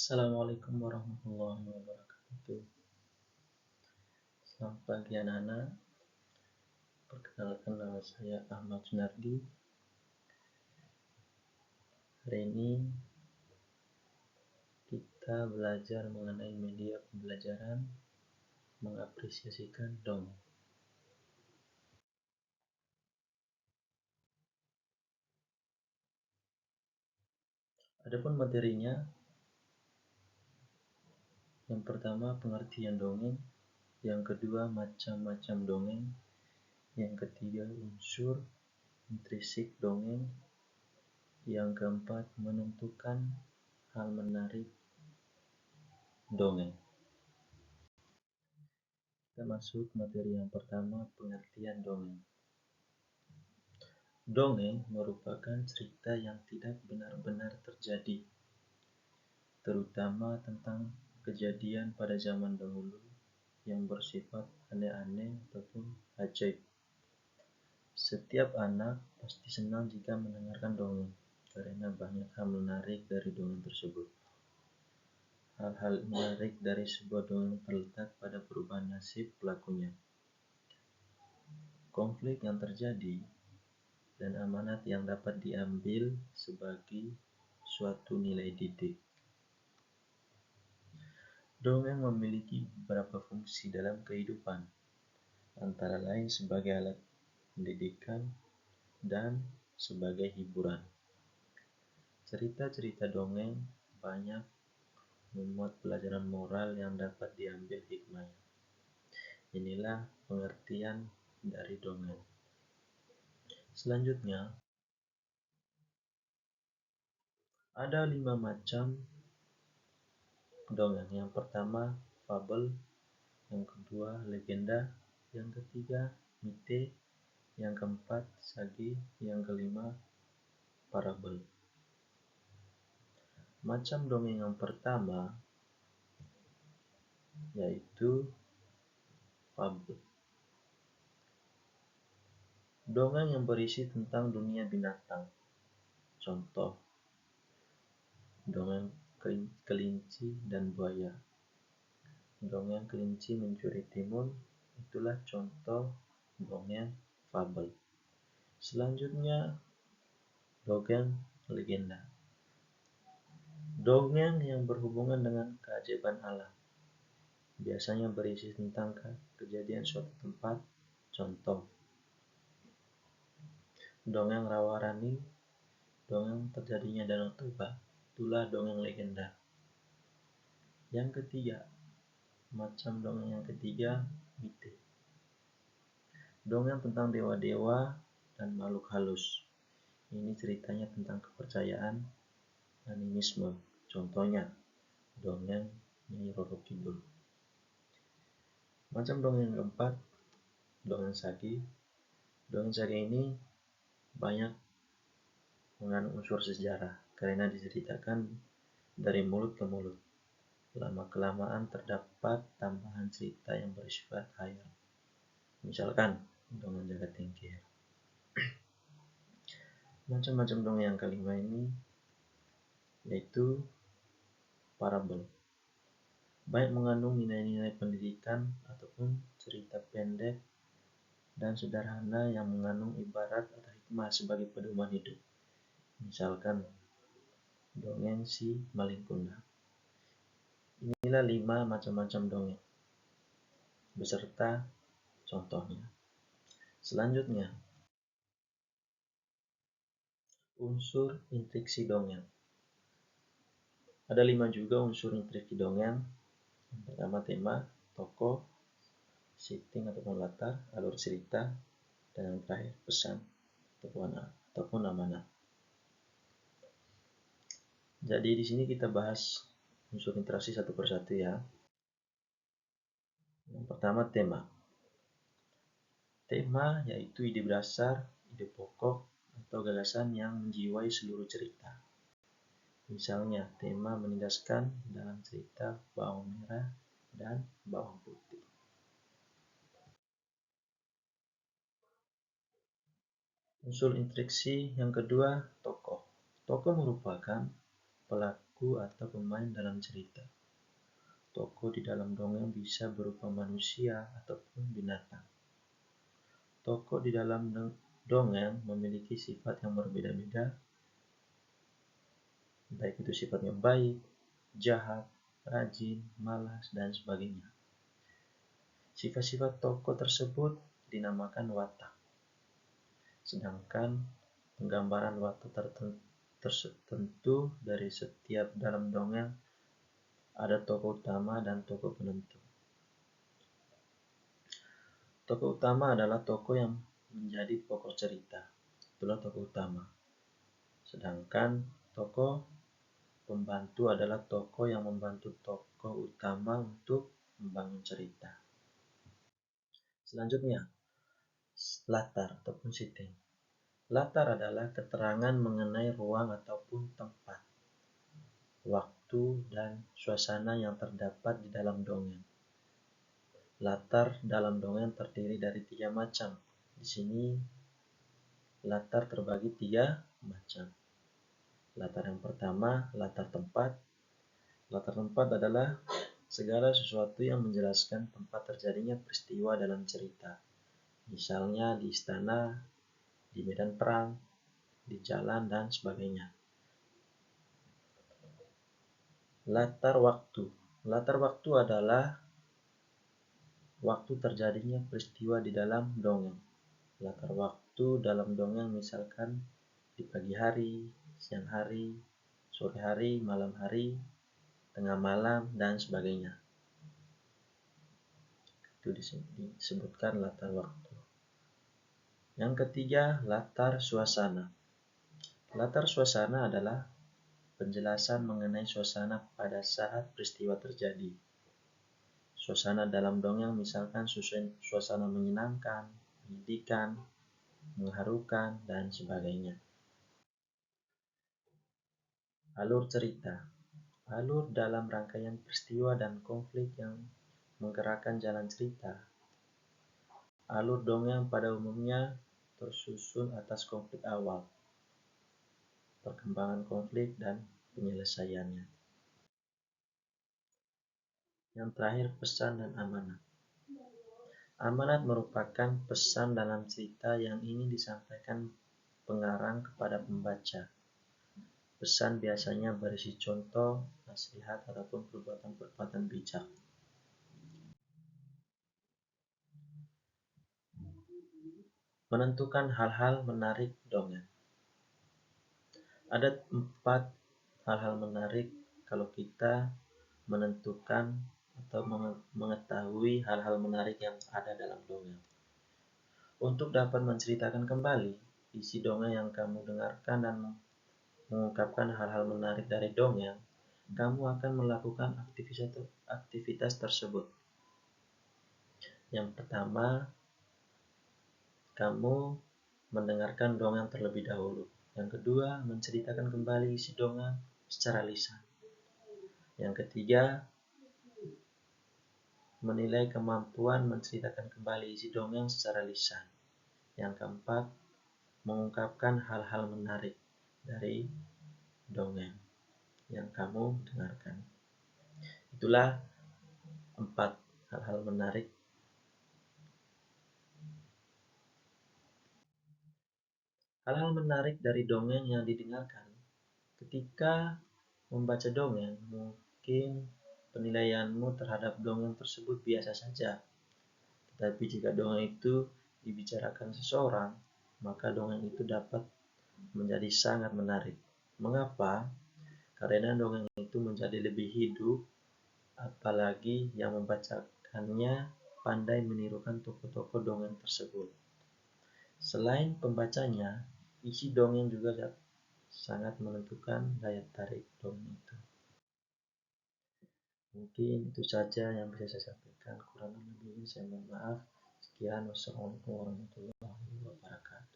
Assalamualaikum warahmatullahi wabarakatuh. Selamat pagi anak-anak. Perkenalkan, nama saya Ahmad Sunardi. Hari ini kita belajar mengenai media pembelajaran, mengapresiasikan dongeng. Adapun materinya, yang pertama pengertian dongeng, yang kedua macam-macam dongeng, yang ketiga unsur intrinsik dongeng, yang keempat menentukan hal menarik dongeng. Kita masuk materi yang pertama, pengertian dongeng. Dongeng merupakan cerita yang tidak benar-benar terjadi, terutama tentang kejadian pada zaman dahulu yang bersifat aneh-aneh ataupun ajaib. Setiap anak pasti senang jika mendengarkan dongeng, karena banyak hal menarik dari dongeng tersebut. Hal-hal menarik dari sebuah dongeng terletak pada perubahan nasib pelakunya, konflik yang terjadi, dan amanat yang dapat diambil sebagai suatu nilai didik. Dongeng memiliki beberapa fungsi dalam kehidupan, antara lain sebagai alat pendidikan dan sebagai hiburan. Cerita-cerita dongeng banyak memuat pelajaran moral yang dapat diambil hikmahnya. Inilah pengertian dari dongeng. Selanjutnya, ada 5 macam dongeng. Yang pertama, fabel. Yang kedua, legenda. Yang ketiga, mite. Yang keempat, sage. Yang kelima, parabel. Macam dongeng yang pertama yaitu fabel. Dongeng yang berisi tentang dunia binatang. Contoh, dongeng kelinci dan buaya. Dongeng kelinci mencuri timun, itulah contoh dongeng fabel. Selanjutnya, dongeng legenda. Dongeng yang berhubungan dengan keajaiban alam. Biasanya berisi tentang kejadian suatu tempat. Contoh, dongeng rawa-rani, dongeng terjadinya Danau Toba, itulah dongeng legenda. Yang ketiga, macam dongeng yang ketiga, mite. Dongeng tentang dewa-dewa dan makhluk halus. Ini ceritanya tentang kepercayaan animisme. Contohnya, dongeng Nyai Roro Kidul. Macam dongeng yang keempat, dongeng sage. Dongeng sage ini banyak mengandung unsur sejarah karena diceritakan dari mulut ke mulut. Lama-kelamaan terdapat tambahan cerita yang bersifat khayal. Misalkan dongeng Jagat Tingkir. Macam-macam dongeng yang kelima ini yaitu parabel. Baik mengandung nilai-nilai pendidikan ataupun cerita pendek dan sederhana yang mengandung ibarat atau hikmah sebagai pedoman hidup. Misalkan dongeng si Malin Kundang. Inilah 5 macam-macam dongeng beserta contohnya. Selanjutnya, unsur intriksi dongeng. Ada 5 juga unsur intriksi dongeng. Yang pertama, tema, tokoh, setting ataupun latar, alur cerita, dan yang terakhir pesan ataupun amanat. Jadi di sini kita bahas unsur interaksi satu persatu ya. Yang pertama, tema. Tema yaitu ide dasar, ide pokok, atau gagasan yang menjiwai seluruh cerita. Misalnya, tema menegaskan dalam cerita bawang merah dan bawang putih. Unsur intriksi yang kedua, tokoh. Tokoh merupakan pelaku atau pemain dalam cerita. Tokoh di dalam dongeng bisa berupa manusia ataupun binatang. Tokoh di dalam dongeng memiliki sifat yang berbeda-beda, baik itu sifatnya baik, jahat, rajin, malas, dan sebagainya. Sifat-sifat tokoh tersebut dinamakan watak. Sedangkan penggambaran watak tertentu dari setiap dalam dongeng ada tokoh utama dan tokoh penentu. Tokoh utama adalah tokoh yang menjadi pokok cerita. Itulah tokoh utama. Sedangkan tokoh pembantu adalah tokoh yang membantu tokoh utama untuk membangun cerita. Selanjutnya, latar ataupun setting. Latar adalah keterangan mengenai ruang ataupun tempat, waktu, dan suasana yang terdapat di dalam dongeng. Latar dalam dongeng terdiri dari 3 macam. Di sini latar terbagi 3 macam. Latar yang pertama, latar tempat. Latar tempat adalah segala sesuatu yang menjelaskan tempat terjadinya peristiwa dalam cerita. Misalnya di istana, di medan perang, di jalan, dan sebagainya. Latar waktu. Latar waktu adalah waktu terjadinya peristiwa di dalam dongeng. Latar waktu dalam dongeng misalkan di pagi hari, siang hari, sore hari, malam hari, tengah malam, dan sebagainya. Itu disebutkan latar waktu. Yang ketiga, latar suasana. Latar suasana adalah penjelasan mengenai suasana pada saat peristiwa terjadi. Suasana dalam dongeng misalkan suasana menyenangkan, menyedihkan, mengharukan, dan sebagainya. Alur cerita. Alur dalam rangkaian peristiwa dan konflik yang menggerakkan jalan cerita. Alur dongeng pada umumnya tersusun atas konflik awal, perkembangan konflik, dan penyelesaiannya. Yang terakhir, pesan dan amanat. Amanat merupakan pesan dalam cerita yang ingin disampaikan pengarang kepada pembaca. Pesan biasanya berisi contoh, nasihat, ataupun perbuatan-perbuatan bijak. Menentukan hal-hal menarik dongeng. Ada 4 hal-hal menarik kalau kita menentukan atau mengetahui hal-hal menarik yang ada dalam dongeng. Untuk dapat menceritakan kembali isi dongeng yang kamu dengarkan dan mengungkapkan hal-hal menarik dari dongeng, kamu akan melakukan aktivitas tersebut. Yang pertama, kamu mendengarkan dongeng terlebih dahulu. Yang kedua, menceritakan kembali isi dongeng secara lisan. Yang ketiga, menilai kemampuan menceritakan kembali isi dongeng secara lisan. Yang keempat, mengungkapkan hal-hal menarik dari dongeng yang kamu dengarkan. Itulah 4 hal-hal menarik. Hal-hal menarik dari dongeng yang didengarkan. Ketika membaca dongeng, mungkin penilaianmu terhadap dongeng tersebut biasa saja. Tetapi jika dongeng itu dibicarakan seseorang, maka dongeng itu dapat menjadi sangat menarik. Mengapa? Karena dongeng itu menjadi lebih hidup, apalagi yang membacakannya pandai menirukan tokoh-tokoh dongeng tersebut. Selain pembacanya, isi dongeng juga sangat menentukan daya tarik dongeng itu. Mungkin itu saja yang bisa saya sampaikan. Kurang lebihnya saya mohon maaf. Sekian, wassalamualaikum warahmatullahi wabarakatuh.